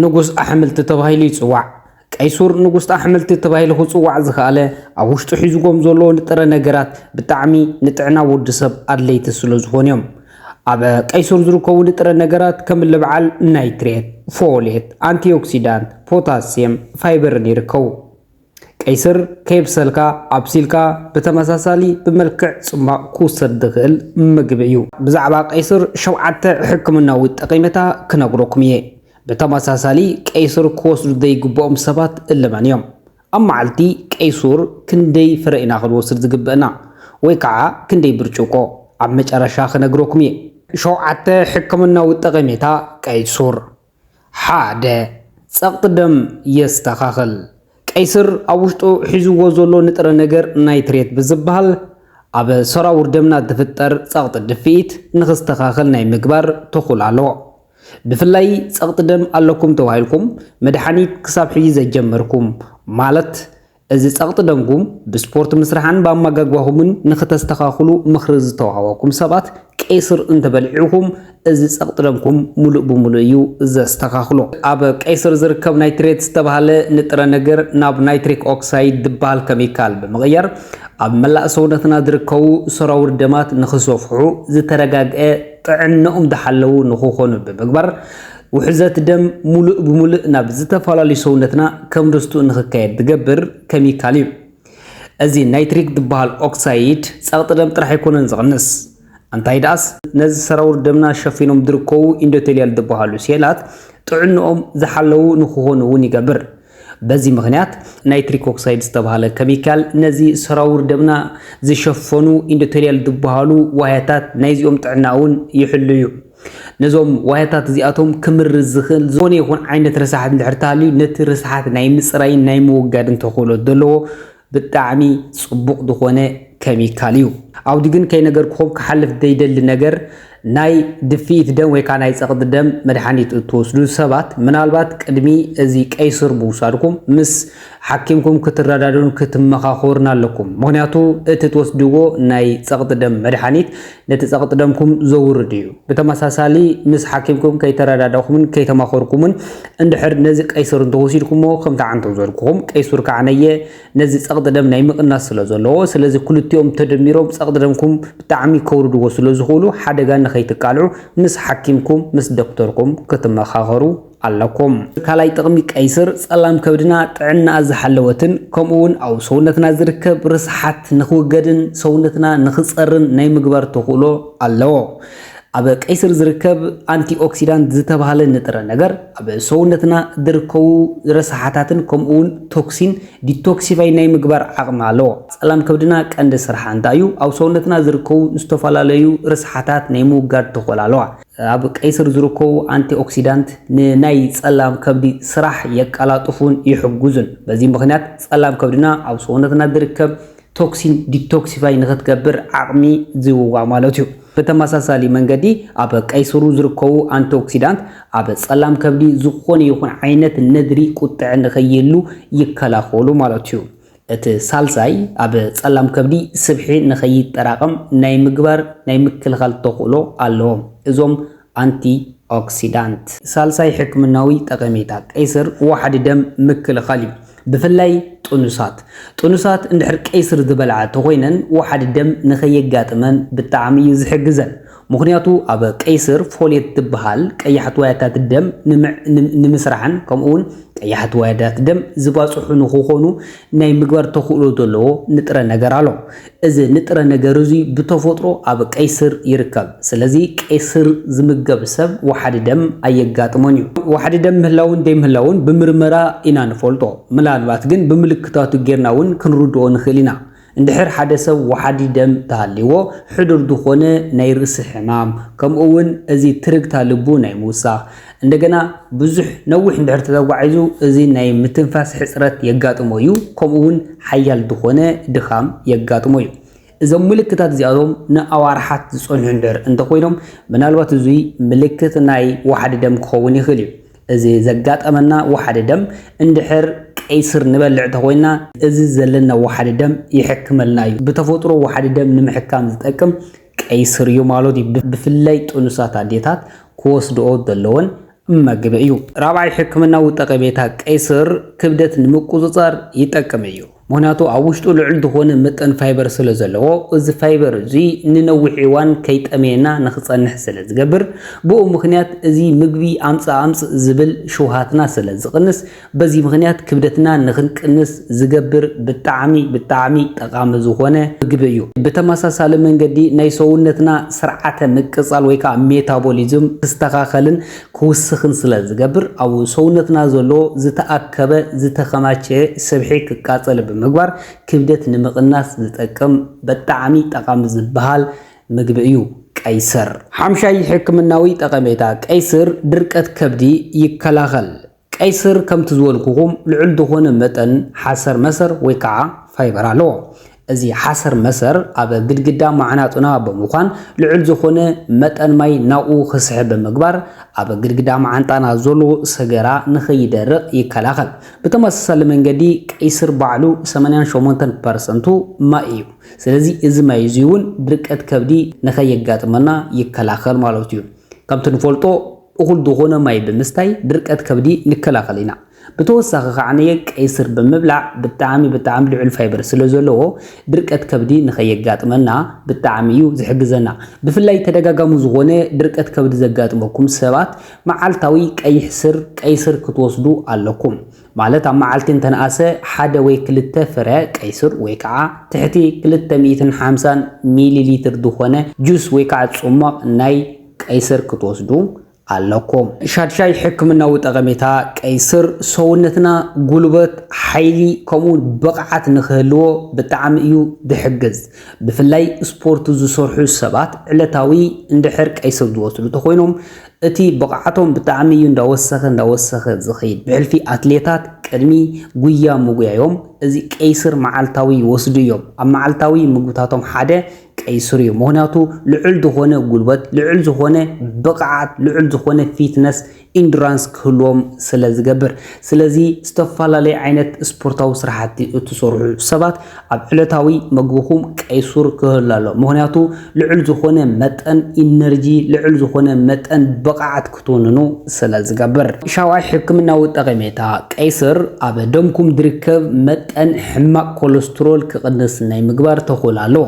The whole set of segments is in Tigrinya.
ንጉስ ኣሕምልቲ ተባሂሉ ይጽዋዕ ቀይሱር ንጉስ ኣሕምልቲ ተባሂሉ ክጽዋዕ ዝኽኣለ ኣብ ውሽጡ ሒዝጎም ዘሎ ንጥረ ነገራት ብጣዕሚ ንጥዕና ወዲ ሰብ ኣድለይቲ ስለ ዝኾኑ እዮም ኣብ ቀይሱር ዝርከቡ ንጥረ ነገራት ከም ልብዓል ናይትሬት ፎሌት አንቲኦክሲዳንት ፖታሲየም ፋይበርን ይርከቡ ቀይስር ከይብሰልካ ኣብሲልካ በተመሳሳሊ ብመልክዕ ጽማቕ ክውሰድ ዝኽእል ምግቢ እዩ ብዛዕባ ቀይስር ሸውዓተ ሕክምናዊ ጠቐሜታ ክነግረኩም እየ በተመሳሳሊ ቀይስር ክወስዱ ዘይግብኦም ሰባት እለመን እዮም ኣብ መዓልቲ ቀይሱር ክንደይ ፍረ ኢና ክንወስድ ዝግብአና ወይ ከዓ ክንደይ ብርጭቆ ኣብ መጨረሻ ክነግረኩም እየ ሸውዓተ ሕክምናዊ ጠቐሜታ ቀይሱር ሓደ ጸቕጢ ደም የስተኻኽል ቀይስር ኣብ ውሽጡ ሒዝዎ ዘሎ ንጥረ ነገር ናይትሬት ብዝበሃል ኣብ ሰራውር ደምና ዝፍጠር ጸቕጢ ድፊት ንኽስተኻኽል ናይ ምግባር ተኽእሎ ኣለዎ ብፍላይ ጸቕጢ ደም ኣለኩም ተባሂልኩም መድሓኒት ክሳብ ሕጂ ዘጀመርኩም ማለት እዚ ጸቕጢ ደምኩም ብስፖርት ምስራሕን በኣመጋግባኹምን ንኽተስተኻኽሉ ምኽሪ ዝተዋሃበኩም ሰባት ቀይስር እንተበሊዑኩም እዚ ጸቕጢ ደምኩም ሙሉእ ብምሉእ እዩ ዘስተኻኽሎ ኣብ ቀይስር ዝርከብ ናይትሬት ዝተባሃለ ንጥረ ነገር ናብ ናይትሪክ ኦክሳይድ ዝበሃል ኬሚካል ብምቕያር ኣብ መላእ ሰውነትና ዝርከቡ ሰራውር ደማት ንኽሰፍሑ ዝተረጋግአ ጥዕንኦም ዝሓለዉ ንኽኾኑ ብምግባር ውሕዘት ደም ሙሉእ ብምሉእ ናብ ዝተፈላለዩ ሰውነትና ከም ደስቱ ንኽካየድ ዝገብር ኬሚካል እዩ እዚ ናይትሪክ ዝበሃል ኦክሳይድ ጸቕጢ ደም ጥራሕ ኣይኮነን ዝቕንስ እንታይ ዳስ ነዚ ሰራውር ደምና ሸፊኖም ዝርከቡ ኢንዶቴሊያል ዝበሃሉ ሴላት ጥዕንኦም ዝሓለዉ ንኽኾኑ እውን ይገብር በዚ ምኽንያት ናይትሪክ ኦክሳይድ ዝተባሃለ ኬሚካል ነዚ ሰራውር ደምና ዝሸፈኑ ኢንዶቴሊያል ዝበሃሉ ዋህያታት ናይዚኦም ጥዕና እውን ይሕሉ እዩ ነዞም ዋህያታት እዚኣቶም ክምርዝ ዝኽእል ዝኾነ ይኹን ዓይነት ርስሓት እንድሕር ተሃልዩ ነቲ ርስሓት ናይ ምፅራይን ናይ ምውጋድን ተኽእሎ ዘለዎ ብጣዕሚ ጽቡቕ ዝኾነ ኬሚካል እዩ ኣብዲ ግን ከይነገርኩም ክሓልፍ ዘይደሊ ነገር ናይ ድፊት ደም ወይ ከዓ ናይ ጸቕጢ ደም መድሓኒት እትወስዱ ሰባት ምናልባት ቅድሚ እዚ ቀይስር ምውሳድኩም ምስ ሓኪምኩም ክትረዳድኡን ክትመኻኸሩን ኣለኩም ምክንያቱ እቲ ትወስድዎ ናይ ጸቕጢ ደም መድሓኒት ነቲ ጸቕጢ ደምኩም ዘውርድ እዩ ብተመሳሳሊ ምስ ሓኪምኩም ከይተረዳዳኹምን ከይተማኸርኩምን እንድሕር ነዚ ቀይስር እንተወሲድኩሞ ከምቲ ዓንተ ዘልኩኹም ቀይሱር ከዓነየ ነዚ ጸቕጢ ደም ናይ ምቕናስ ስለ ዘለዎ ስለዚ ክልቲኦም ተደሚሮም ጸቕጢ ደምኩም ብጣዕሚ ከውርድዎ ስለ ዝኽእሉ ሓደጋ ንኸይትቃልዑ ምስ ሓኪምኩም ምስ ዶክተርኩም ክትመኻኸሩ ኣለኩም ካልኣይ ጥቕሚ ቀይስር ጸላም ከብድና ጥዕና ዝሓለወትን ከምኡውን ኣብ ሰውነትና ዝርከብ ርስሓት ንኽውገድን ሰውነትና ንኽጸርን ናይ ምግባር ተኽእሎ ኣለዎ ኣብ ቀይስር ዝርከብ አንቲኦክሲዳንት ዝተባሃለ ንጥረ ነገር ኣብ ሰውነትና ዝርከቡ ርስሓታትን ከምኡውን ቶክሲን ዲቶክሲፋይ ናይ ምግባር ዓቕሚ ኣለዎ ጸላም ከብድና ቀንዲ ስራሕ እንታይ እዩ ኣብ ሰውነትና ዝርከቡ ዝተፈላለዩ ርስሓታት ናይ ምውጋድ ተኽእሎ ኣለዋ ኣብ ቀይስር ዝርከቡ አንቲኦክሲዳንት ንናይ ጸላም ከብዲ ስራሕ የቀላጥፉን ይሕግዙን በዚ ምኽንያት ጸላም ከብድና ኣብ ሰውነትና ዝርከብ ቶክሲን ዲቶክሲፋይ ንኽትገብር ዓቕሚ ዝውዋ ማለት እዩ በተመሳሳሊ መንገዲ ኣብ ቀይስሩ ዝርከቡ አንቲኦክሲዳንት ኣብ ጸላም ከብዲ ዝኾነ ይኹን ዓይነት ነድሪ ቁጥዕ ንኸይሉ ይከላኸሉ ማለት እዩ እቲ ሳልሳይ ኣብ ጸላም ከብዲ ስብሒ ንኸይጠራቐም ናይ ምግባር ናይ ምክልኻል ተኽእሎ ኣለዎም እዞም አንቲኦክሲዳንት ሳልሳይ ሕክምናዊ ጠቐሜታ ቀይስር ዋሕዲ ደም ምክልኻል እዩ ብፍላይ ጥኑሳት እንድሕር ቀይስር ዝበልዓ ተኾይነን ዋሕዲ ደም ንኸየጋጥመን ብጣዕሚ እዩ ዝሕግዘን ምክንያቱ ኣብ ቀይስር ፎሌት ዝበሃል ቀያሕቲ ዋያታት ደም ንምስራሕን ከምኡውን ቀያሕቲ ዋያታት ደም ዝባፅሑ ንኽኾኑ ናይ ምግባር ተኽእሎ ዘለዎ ንጥረ ነገር ኣሎ እዚ ንጥረ ነገር እዚ ብተፈጥሮ ኣብ ቀይስር ይርከብ ስለዚ ቀይስር ዝምገብ ሰብ ዋሕዲ ደም ኣየጋጥሞን እዩ ዋሕዲ ደም ምህላውን ዘይምህላውን ብምርመራ ኢና ንፈልጦ ምናልባት ግን ብምልክታቱ ጌርና እውን ክንርድኦ ንኽእል ኢና እንድሕር ሓደ ሰብ ዋሕዲ ደም ተሃልይዎ ሕዱር ዝኾነ ናይ ርእሲ ሕማም ከምኡውን እዚ ትርግታ ልቡ ናይ ምውሳኽ እንደገና ብዙሕ ነዊሕ እንድሕር ተጓዒዙ እዚ ናይ ምትንፋስ ሕፅረት የጋጥሞ እዩ ከምኡውን ሓያል ዝኾነ ድኻም የጋጥሞ እዩ እዞም ምልክታት እዚኣቶም ንኣዋርሓት ዝጸንሑ እንድሕር እንተኾይኖም ምናልባት እዚ ምልክት ናይ ዋሕዲ ደም ክኸውን ይኽእል እዩ እዚ ዘጋጠመና ዋሕዲ ደም እንድሕር ቀይስር ንበልዕ ተኾይና እዚ ዘለና ዋሕዲ ደም ይሕክመልና እዩ ብተፈጥሮ ዋሕዲ ደም ንምሕካም ዝጠቅም ቀይስር እዩ ማለት እዩ ብፍላይ ጥኑሳት ኣዴታት ክወስድኦ ዘለዎን ምግቢ እዩ ራብዓይ ሕክምናዊ ጠቀሜታ ቀይ ስር ክብደት ንምቁፅጻር ይጠቅም እዩ ምክንያቱ ኣብ ውሽጡ ልዑል ዝኾነ መጠን ፋይበር ስለ ዘለዎ እዚ ፋይበር እዚ ንነዊሕ እዋን ከይጠመየና ንኽጸንሕ ስለ ዝገብር ብኡ ምክንያት እዚ ምግቢ ኣምጽ ዝብል ሸውሃትና ስለ ዝቕንስ በዚ ምክንያት ክብደትና ንኽንቅንስ ዝገብር ብጣዕሚ ጠቃሚ ዝኾነ ምግቢ እዩ ብተመሳሳሊ መንገዲ ናይ ሰውነትና ስርዓተ ምቅጻል ወይ ከዓ ሜታቦሊዝም ክስተኻኸልን ክውስኽን ስለ ዝገብር ኣብ ሰውነትና ዘሎ ዝተኣከበ ዝተኸማቸ ሰብሒ ክቃጸል ምግባር ክብደት ንምቕናስ ዝጠቅም በጣዕሚ ጠቃሚ ዝበሃል ምግቢ እዩ ቀይ ስር ሓምሻይ ሕክምናዊ ጠቀሜታ ቀይ ስር ድርቀት ከብዲ ይከላኸል ቀይ ስር ከምቲ ዝበልኩኹም ልዑል ዝኾነ መጠን ሓሰር መሰር ወይ ከዓ ፋይበር ኣለዎ እዚ ሓሰር መሰር ኣብ ግድግዳ ማዕናጡና ብምዃን ልዑል ዝኾነ መጠን ማይ ናኡ ክስሕብ ብምግባር ኣብ ግድግዳ ማዕንጣና ዘሎ ሰገራ ንኸይደርቕ ይከላኸል ብተመሳሳሊ መንገዲ ቀይ ስር ባዕሉ 88% ማይ እዩ ስለዚ እዚ ማይ እዚ እውን ድርቀት ከብዲ ንኸየጋጥመና ይከላኸል ማለት እዩ ከምቲ ንፈልጦ እኹል ዝኾነ ማይ ብምስታይ ድርቀት ከብዲ ንከላኸል ኢና ብተወሳኺ ከዓነየ ቀይ ስር ብምብላዕ ብጣዕሚ ልዑል ፋይበር ስለ ዘለዎ ድርቀት ከብዲ ንኸየጋጥመና ብጣዕሚ እዩ ዝሕግዘና ብፍላይ ተደጋጋሚ ዝኾነ ድርቀት ከብዲ ዘጋጥመኩም ሰባት መዓልታዊ ቀይ ስር ክትወስዱ ኣለኩም ማለት ኣብ መዓልቲ እንተነኣሰ ሓደ ወይ ክልተ ፍረ ቀይ ስር ወይ ከዓ ትሕቲ 250 ሚሊ ሊትር ዝኾነ ጁስ ወይ ከዓ ጽማቕ ናይ ቀይ ስር ክትወስዱ ኣለኩም ሻድሻይ ሕክምናዊ ጠቀሜታ ቀይ ስር ሰውነትና ጉልበት ሓይሊ ከምኡ ብቕዓት ንኽህልዎ ብጣዕሚ እዩ ዝሕግዝ ብፍላይ ስፖርት ዝሰርሑ ሰባት ዕለታዊ እንድሕር ቀይ ስር ዝወስዱ ተኾይኖም እቲ ብቕዓቶም ብጣዕሚ እዩ እንዳወሰኸ ዝኸይድ ብሕልፊ ኣትሌታት ቅድሚ ጉያ ምጉያዮም እዚ ቀይ ስር መዓልታዊ ይወስዱ እዮም ኣብ መዓልታዊ ምግብታቶም ሓደ ቀይ ስር እዩ ምክንያቱ ልዑል ዝኾነ ጉልበት ልዑል ዝኾነ ብቕዓት ልዑል ዝኾነ ፊትነስ ኢንዱራንስ ክህልዎም ስለ ዝገብር ስለዚ ዝተፈላለዩ ዓይነት ስፖርታዊ ስራሕቲ እትሰርሑ ሰባት ኣብ ዕለታዊ ምግብኹም ቀይ ስር ክህሉ ኣሎ ምክንያቱ ልዑል ዝኾነ መጠን ኢነርጂ ልዑል ዝኾነ መጠን ብቕዓት ክትውንኑ ስለ ዝገብር ሻውዓይ ሕክምናዊ ጠቀሜታ ቀይ ስር ኣብ ደምኩም ዝርከብ መጠን ሕማቅ ኮሌስትሮል ክቅንስ ናይ ምግባር ተኽእሎ ኣለዎ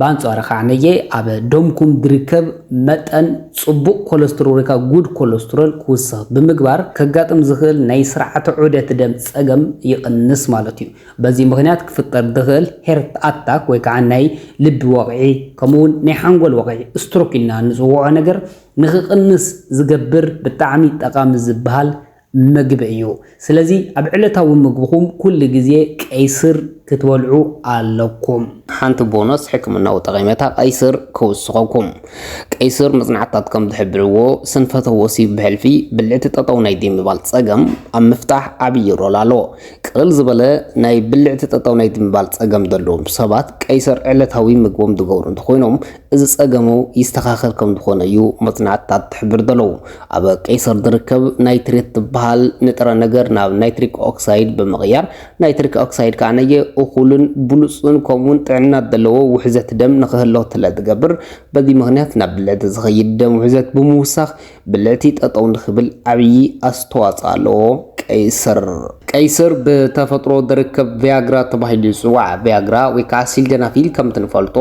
በአንጻሩ ከዓነየ ኣብ ደምኩም ዝርከብ መጠን ጽቡቕ ኮሌስትሮል ወይ ጉድ ኮሌስትሮል ክውስኽ ብምግባር ከጋጥም ዝኽእል ናይ ስርዓተ ዑደት ደም ፀገም ይቕንስ ማለት እዩ በዚ ምክንያት ክፍጠር ዝኽእል ሄርት ኣታክ ወይ ከዓ ናይ ልቢ ወቕዒ ከምኡውን ናይ ሓንጎል ወቕዒ ስትሮክ ኢልና ንፅውዖ ነገር ንኽቅንስ ዝገብር ብጣዕሚ ጠቃሚ ዝበሃል ምግቢ እዩ ስለዚ ኣብ ዕለታዊ ምግብኹም ኩሉ ግዜ ቀይ ስር ክትበልዑ ኣለኩም ሓንቲ ቦነስ ሕክምናዊ ጠቀሜታ ቀይ ስር ክውስኸኩም ቀይ ስር መጽናዕታት ከም ዝሕብርዎ ስንፈተ ወሲብ ብሕልፊ ብልዕቲ ጠጠው ናይ ዲ ምባል ፀገም ኣብ ምፍታሕ ዓብይ ሮል ኣለዎ ቅልል ዝበለ ናይ ብልዕቲ ጠጠው ናይ ዲ ምባል ፀገም ዘለዎም ሰባት ቀይ ስር ዕለታዊ ምግቦም ዝገብሩ እንትኾይኖም እዚ ፀገሙ ይስተኻኸል ከም ዝኾነ እዩ መጽናዕታት ትሕብር ዘለዉ ኣብ ቀይ ስር ዝርከብ ናይትሬት ዝበሃል ንጥረ ነገር ናብ ናይትሪክ ኦክሳይድ ብምቕያር ናይትሪክ ኦክሳይድ ከዓነየ እኹልን ብሉፅን ከምውን ጥዕናት ዘለዎ ውሕዘት ደም ንኽህሎ ትለትገብር በዚ ምክንያት ናብ ብልዕቲ ዝኸይድ ደም ውሕዘት ብምውሳኽ ብልዕቲ ጠጠው ንኽብል ዓብይ ኣስተዋፅኦ ኣለዎ ቀይ ስር ብተፈጥሮ ዝርከብ ቪያግራ ተባሂሉ ይፅዋዕ ቪያግራ ወይ ከዓ ሲልደናፊል ከምቲ ንፈልጦ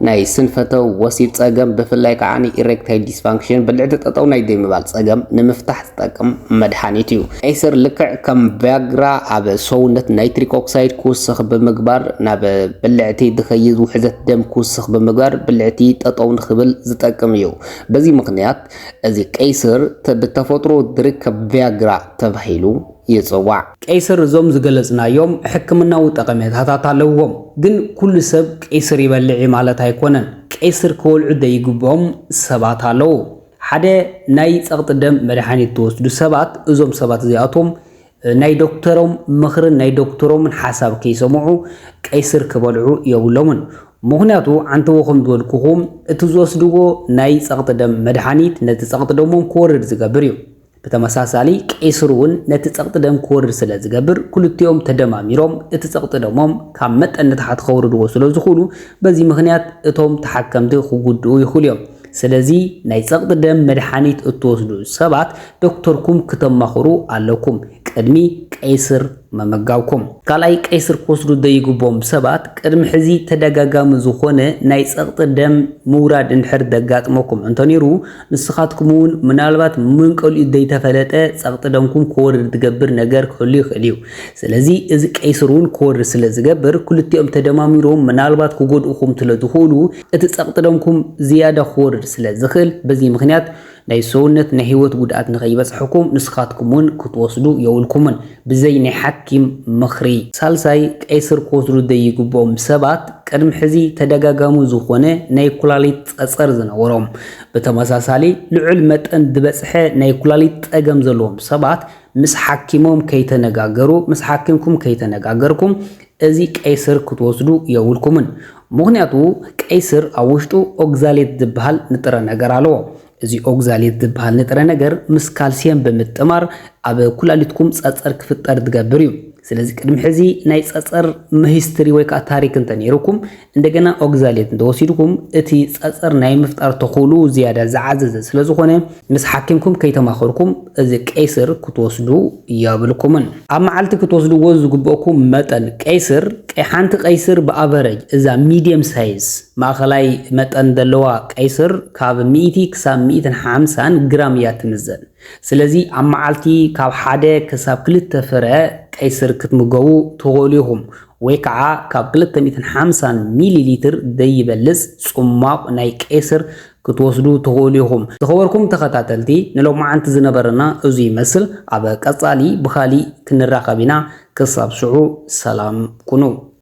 ናይ ስንፈተ ወሲብ ፀገም ብፍላይ ከዓኒ ኢሬክታይል ዲስፋንክሽን ብልዕቲ ጠጠው ናይ ደም ምባል ፀገም ንምፍታሕ ዝጠቅም መድሓኒት እዩ ቀይ ስር ልክዕ ከም ቪያግራ ኣብ ሰውነት ናይትሪክ ኦክሳይድ ክውስኽ ብምግባር ናብ ብልዕቲ ዝኸይድ ውሕዘት ደም ክውስኽ ብምግባር ብልዕቲ ጠጠው ንኽብል ዝጠቅም እዩ በዚ ምክንያት እዚ ቀይ ስር ብተፈጥሮ ዝርከብ ቪያግራ ተባሂሉ ይጽዋዕ ቀይ ስር ዞም ዝገለጽናዮም ሕክምናዊ ጠቀሜታታት ኣለዎም ግን ኩሉ ሰብ ቀይ ስር ይበልዕ ማለት ኣይኮነን ቀይ ስር ክበልዑ ዘይግብኦም ሰባት ኣለዉ ሓደ ናይ ጸቕጢ ደም መድሓኒት ትወስዱ ሰባት እዞም ሰባት እዚኣቶም ናይ ዶክተሮም ምኽርን ናይ ዶክተሮምን ሓሳብ ከይሰምዑ ቀይ ስር ክበልዑ የብሎምን ምክንያቱ አንተወኹም ዝወልኩኹም እቲ ዝወስድዎ ናይ ጸቕጢ ደም መድሓኒት ነቲ ጸቕጢ ደሞም ክወርድ ዝገብር እዩ በተመሳሳሊ ቀይ ስር እውን ነቲ ጸቕጢ ደም ክወርድ ስለ ዝገብር ኩልቲኦም ተደማሚሮም እቲ ጸቕጢ ደሞም ካብ መጠን ንታሕቲ ክወርድዎ ስለ ዝኽእሉ በዚ ምክንያት እቶም ተሓከምቲ ክጉድኡ ይኽእሉ እዮም ስለዚ ናይ ፀቕጢ ደም መድሓኒት እትወስዱ ሰባት ዶክተርኩም ክትማኽሩ ኣለኩም ቅድሚ ቀይስር መመጋብኩም ካልኣይ ቀይስር ክወስዱ ዘይግቦም ሰባት ቅድሚ ሕዚ ተደጋጋሚ ዝኾነ ናይ ፀቕጢ ደም ምውራድ እንድሕር ደጋጥመኩም እንተነይሩ ንስኻትኩም እውን ምናልባት ምንቀልኡ ዘይተፈለጠ ፀቕጢ ደምኩም ክወርድ ዝገብር ነገር ክህሉ ይኽእል እዩ ስለዚ እዚ ቀይስር እውን ክወርድ ስለ ዝገብር ክልቲኦም ተደማሚሮም ምናልባት ክጎድኡኩም ስለ ዝኽእሉ እቲ ፀቕጢ ደምኩም ዝያዳ ክወርድ ስለ ዝኽእል በዚ ምክንያት ናይ ሰውነት ናይ ህይወት ጉድኣት ንኸይበፅሐኩም ንስኻትኩም እውን ክትወስዱ የውልኩምን ብዘይ ናይ ሓኪም ምኽሪ ሳልሳይ ቀይስር ክወስዱ ዘይግቦም ሰባት ቅድሚ ሕዚ ተደጋጋሚ ዝኾነ ናይ ኩላሊት ፀፀር ዝነበሮም ብተመሳሳሊ ልዑል መጠን ዝበፅሐ ናይ ኩላሊት ፀገም ዘለዎም ሰባት ምስ ሓኪሞም ከይተነጋገሩ ምስ ሓኪምኩም ከይተነጋገርኩም እዚ ቀይስር ክትወስዱ የውልኩምን ምክንያቱ ቀይስር ኣብ ውሽጡ ኦግዛሌት ዝበሃል ንጥረ ነገር ኣለዎ እዚ ኦግዛሌት ዝበሃል ንጥረ ነገር ምስ ካልሲየም ብምጥማር ኣብ ኩላሊትኩም ፀፀር ክፍጠር ዝገብር እዩ ስለዚ ቅድሚ ሕዚ ናይ ፀፀር ሂስትሪ ወይ ከዓ ታሪክ እንተነይሩኩም እንደገና ኦግዛሌት እንተወሲድኩም እቲ ፀፀር ናይ ምፍጣር ተኽእሉ ዝያዳ ዝዓዘዘ ስለ ዝኾነ ምስ ሓኪምኩም ከይተማኸርኩም እዚ ቀይስር ክትወስዱ የብልኩምን ኣብ መዓልቲ ክትወስድዎ ዝግብአኩም መጠን ቀይስር ሓንቲ ቀይስር ብኣቨረጅ እዛ ሚድየም ሳይዝ ማእኸላይ መጠን ዘለዋ ቀይስር ካብ 100 ክሳብ 150 ግራም እያ ትምዘን ስለዚ ኣብ መዓልቲ ካብ 1 ክሳብ 2 ፍረ ቀይስር ክትምገቡ ትኽእሉ ኢኹም ወይ ከዓ ካብ 250 ሚሊ ሊትር ዘይበልፅ ጽማቕ ናይ ቀይስር ክትወስዱ ትኽእሉ ኢኹም ዝኸበርኩም ተኸታተልቲ ንሎማዓንቲ ዝነበረና እዚ ይመስል ኣብ ቀጻሊ ብኻሊ ክንራኸብ ኢና ክሳብ ሽዑ ሰላም ኩኑ